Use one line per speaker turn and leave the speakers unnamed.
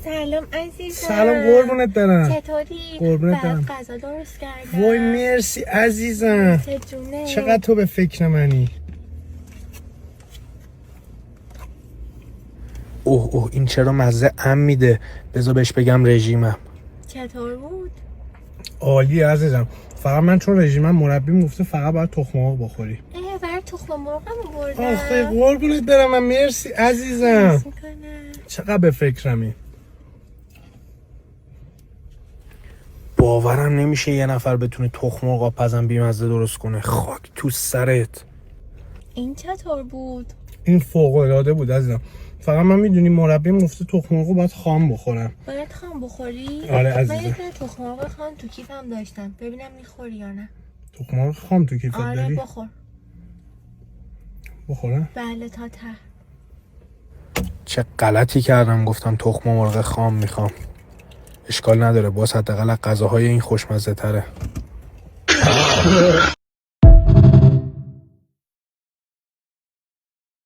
سلام عزیزم.
سلام قربونت برم.
چطوری؟
قربونت برم.
غذا درست کردم.
وای مرسی عزیزم.
چجونه؟
چقدر تو به فکر منی. اوه این چرا مزه میده. بذار بهش بگم رژیمم.
چطور بود؟
عالی عزیزم. فقط من چون رژیمم مربیم گفته فقط باید تخم مرغ بخوری.
برای تخم مرغم آوردم.
آخه قربونت برم. من مرسی عزیزم. چقدر به فکرمی. باورم نمیشه یه نفر بتونه تخم مرغ آبپزم بیمزه درست کنه. خاک تو سرت.
این چطور بود؟
این فوق العاده بود عزیزم. فقط من میدونی مربیم گفته تخم مرغ باید خام بخورم.
باید خام بخوری؟
آره عزیزم.
من یه دونه تخم مرغ خام تو کیفم داشتم. ببینم میخوری یا نه.
تخم مرغ خام تو کیفت داری؟
آره بخور.
بخورم؟
بله تا ته.
چه غلطی کردم گفتم تخم مرغ خام میخوام. اشکال نداره باز حداقل غذاهای این خوشمزه تره.